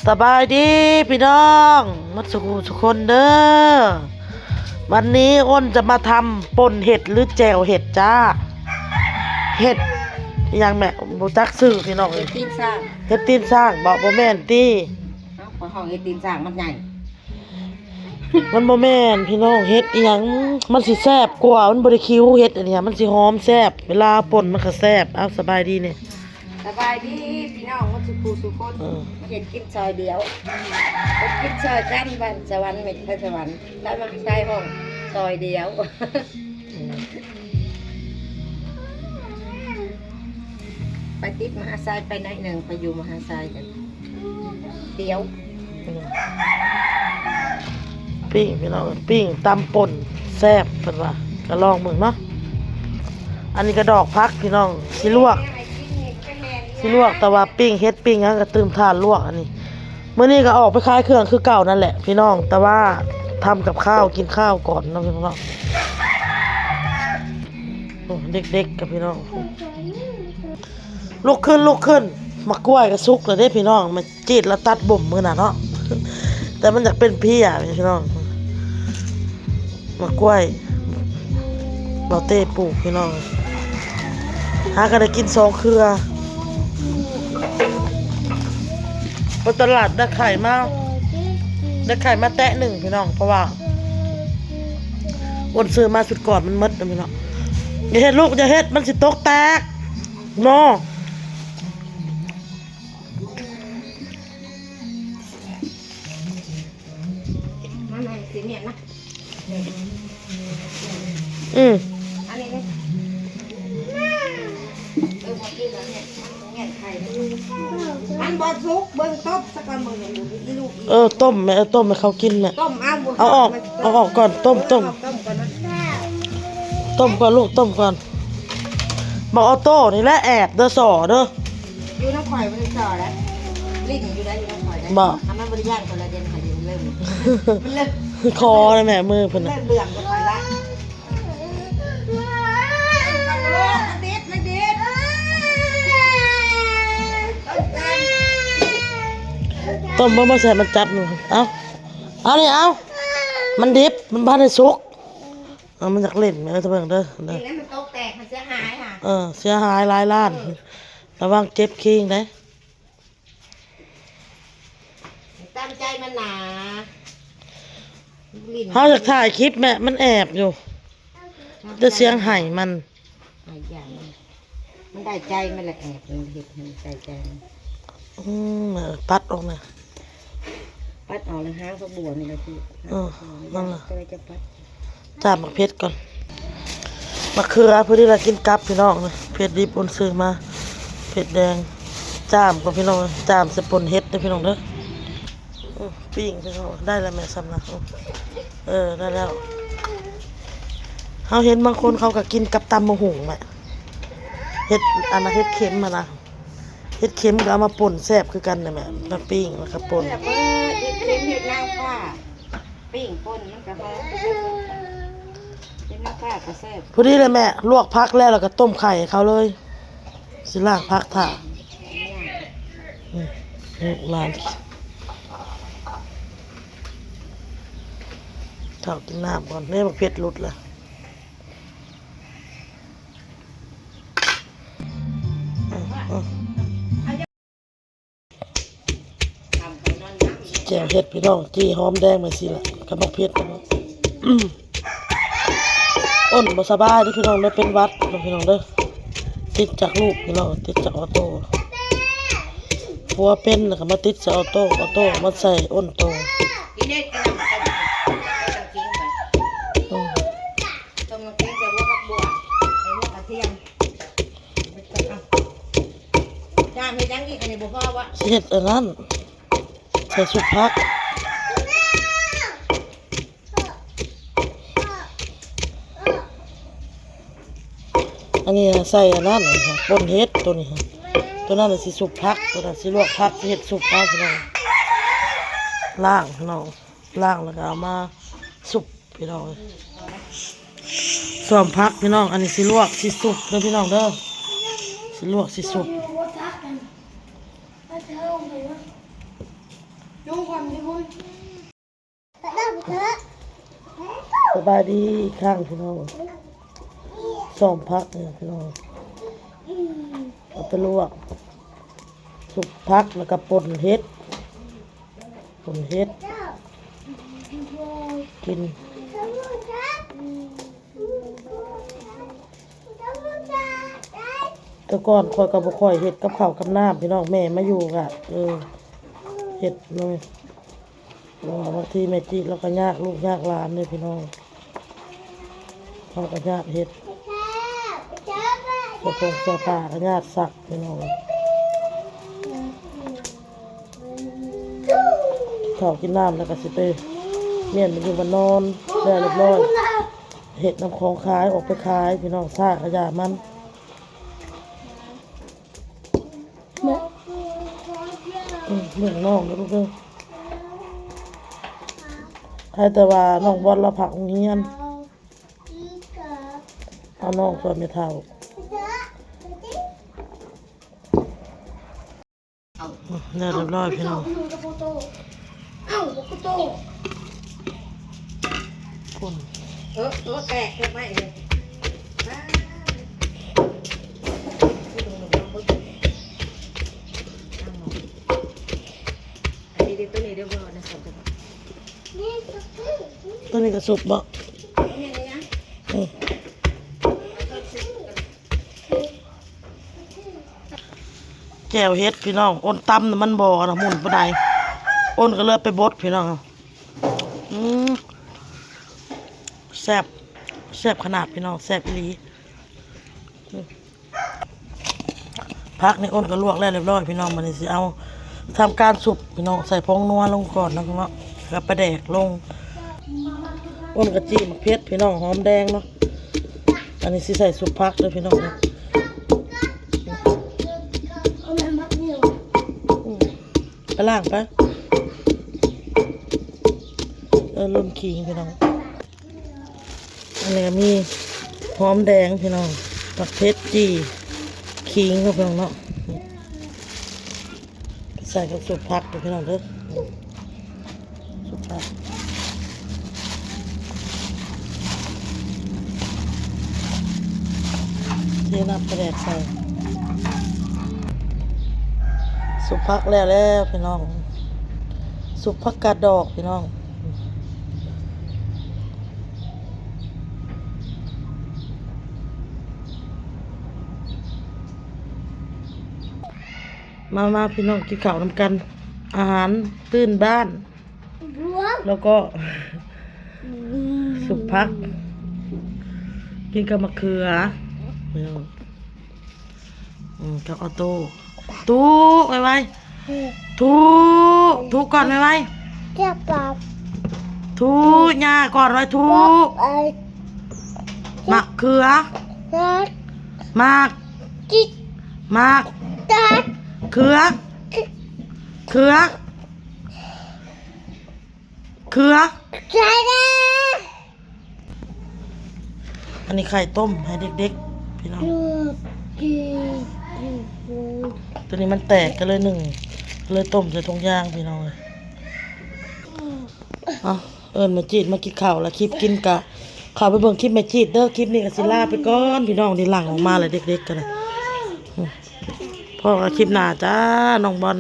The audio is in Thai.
สบายดีพี่น้องมัดสุขุทุกคนเด้อวันนี้อ้นจะมาทำป่นเห็ดหรือแจวเห็ดจ้าเห็ดอย่างแม่บูจักซื้อพี่น้องเฮ็ดตีนสร้างเห็ดตีนสร้างบอกบ่แม่นตีเอ้าพอห้องเฮ็ดตีนสร้างมันใหญ่ มันบ่แม่นพี่น้องเห็ดอีหยังมันสิแซ่บกว่ามันบ่ได้คิ้วเห็ดอันเนี้ยมันสิหอมแซ่บเวลาป่นมันก็แซ่บเอาสบายดีเนี่ยสบายดีพี่น้องมันสุขุสุขคนมาเฮ็ดกินซอยเดียวเฮ็ดกินซอยกันบ้านสวรรค์เม็ดไปสวรรค์ได้มาใช้ห้องซอยเดียวไปติดมหาไซไปไหนหนึ่งไปอยู่มหาไซกันเดียวปิ้งพี่น้องปิ้งตำป่นแซ่บเพิ่นว่าก็ลองมึงเนาะอันนี้ก็ดอกพักพี่น้องสิลวกแต่ว่าปิ้งเฮ็ดปิ้งงั้นก็ตื่มทานลวกอันนี้มื้อนี้ก็ออกไปขายเครื่องคือเก่านั่นแหละพี่น้องแต่ว่าทำกับข้าวกินข้าวก่อนเนาะพี่น้องโอ้เด็กๆกับพี่น้องลุกขึ้นมากล้วยก็สุกแล้วเด้พี่น้องมาจีดแล้วตัดบ่มมื้อน่ะเนาะแต่มันอยากเป็นพี่อ่ะพี่น้องมากล้วยเบาเต้ปลูกพี่น้องหาก็ได้กิน2เครือพอตลาดได้ไข่มาแตะหนึ่งพี่น้องเพราะว่าอ้นซื้อมาสุดก่อนมันมดนะพี่น้องอย่าเฮ็ดลูกอย่าเฮ็ดมันสิตกแตกเนาะมันให้สีเมียนนะอันนี้เลยมากินแล้วเนี่ยมันเงี้ยไข่มันบอสุกเบิ่งต้มสักวันมื้อนึงอีลูกอีต้มแม่ต้มให้เขากินน่ะต้มเอาออกก่อนต้มก่อนนะต้มก่อนลูกต้มก่อนบอกออโต้นี่แหละแอบเด้อสอเด้ออยู่น้ำข่อยมันจ่อแล้วลิ้นอยู่ได้อยู่น้ำข่อยได้บอกทำมันบริย่างคนละเดือนค่ะเดือนเริ่มคอเลยแม่มือเพิ่นน่ะเริ่มเบื่อกันไปละต้มบ่ใส่มันจัดหนูเอานี่เอามันดิบมันบ้านได้สุกมันอยากเล่นแม่ตะเบิ่งเด้อนี่แล้วมันโตแตกมันเสียหายค่ะเสียหายหลายล้านระวังเจ็บคิงได้ตามใจมันหนาเฮาอยากถ่ายคลิปแม่มันแอบอยู่จะเสียงไห้มันมันได้ใจมันแหละแอบมันเห็ดมันใจปัดออกนะปัดออกเลยห้างก็บวมนี่นะพี่นั่นแหละจะปัดจ่ามะเพชรก่อนมะเขือเพื่อที่เรากินกับพี่น้องนะเพชรดิบอุ่นซื้อมาเพชรแดงจ่ามกับพี่น้องจ่ามสปนเฮ็ดนะพี่น้องเด้อปิ้งพี่น้องได้แล้วแม่ซ้ำนะได้แล้วเขาเห็นบางคนเขาก็กินกับตำมะหุ่งแม่เฮ็ดอันนั้นเฮ็ดเค็มมานะเฮ็ดเค็มก็เอามาป่นแซ่บคือกันนะแม่มาปิ้งแล้วก็ป่นเฮ็ดเค็มเฮ็ดนางฟ้าปิ้งป่นมันก็หอมเฮ็ดนางฟ้าก็แซ่บพอดีเลยแม่ลวกผักแล้วก็ต้มไข่ให้เขาเลยสิล้างผักถ่าล้างเท่ากินน้ำก่อนนี่มันเผ็ดหลุดละแจ่วเห็ดพี่น้องจี้หอมแดงมาสิละกระบอกเพชรอ้นบ่สบายที่พี่น้องได้เป็นวัดพี่น้องเด้อติดจากลูกพี่น้องติดจากออโต้ผัวเป็นแล้วก็มาติดจากออโต้มาใส่อ้นโตกินได้กระดำต้องกินไปต้องกินแต่ว่าผักบัวไอ้พวกกระเทียมจานเฮ็ดยังอีกอันนี้บ่พอวะเฮ็ดอันนั้นใส่สุกพักอันนี้ใส่อันนั้นค่ะป่นเฮ็ดตัวนี้ค่ะตัวนั้นสิสุกพักตัวนั้นสิลวกพักสิเฮ็ดสุกพักพี่น้องล้างพี่น้องล้างแล้วก็เอามาสุกพี่น้องส่วนพักพี่น้องอันนี้สิลวกสิสุกเด้อพี่น้องเด้อสิลวกสิสุก ยุ่งความที่คุณ สบายดีอีกครั้งพี่น้องซ้อมพักเนี่ยพี่น้องเอาไปลวกสุกพักแล้วก็ป่นเฮ็ดกินแต่ก่อนค่อยก็บ่ค่อยเฮ็ดกับข้าวกับน้ำพี่น้องแม่มาอยู่ก็เฮ็ดเลยบางทีแม่จิแล้วก็ยากลูกยากหลานเลยพี่น้องเขาก็ยากเฮ็ดเสื้อผ้าก็ยากซักพี่น้องข้าวกินน้ำแล้วก็สิไปเมียนมันอยู่บ้านนอนได้เรียบร้อยเฮ็ดน้ำของขายออกไปขายพี่น้องซ่ากระยามันเมืองน้องนะลูกเด้อใครแต่ว่าน้องบอลเราผักโรงเรียนเอาน้องส่วนไม่เท่าเนี่ยเรียบร้อยพี่น้องปุ่นแกะเก็บไว้เลยตัวนี้เดี๋ยวบอกนะครับ ตัวนี้ก็สุกบ่แก้วเฮ็ดพี่น้องอ้นตำน่ะมันบ่นะหมุนบ่ได้อ้นก็เลยไปบดพี่น้องแซ่บขนาดพี่น้องแซ่บอีหลีพักนี่อ้นก็ลวกแล้วเรียบร้อยพี่น้องมันนี่สิเอาทำการสุกพี่น้องใส่ผงนัวลงก่อนนะพี่น้องแล้วปลาแดกลงอ้นกระจีมะเขือพี่น้องหอมแดงเนาะอันนี้สิใส่สุกพักเลยพี่น้องนะไปล่างไปลมขิงพี่น้องอันนี้มีหอมแดงพี่น้องผักเพชรจีขิงครับพี่น้องเนาะใส่กับสุกพักพี่น้องเด้อสุกพักเทน้ำกระแดกใส่สุกพักแล้วพี่น้องสุกพักกาดดอกพี่น้องมาพี่น้องกินข้าวนำกันอาหารตื้นบ้านแล้วก็สุกพักกินกับมะเขือกับออโต้ตู้ไว้ทูก่อนไว้ทูหญ้าก่อนไว้ทูมะเขือมากเขืออันนี้ไข่ต้มให้เด็กๆพี่น้องตัวนี้มันแตกกันเลยเลยต้มใส่ถุงยางพี่น้องเลยแม่จีดมากินข้าวแล้วคลิปกินกะข่าวไปเบิ่งคลิปแม่จีดเด้อคลิปนี้ก็สิลาไปก่อนพี่น้องที่หลังออกมาเลยเด็กๆกันเลยพ่อคลิปหน้าจ้าน้องบอล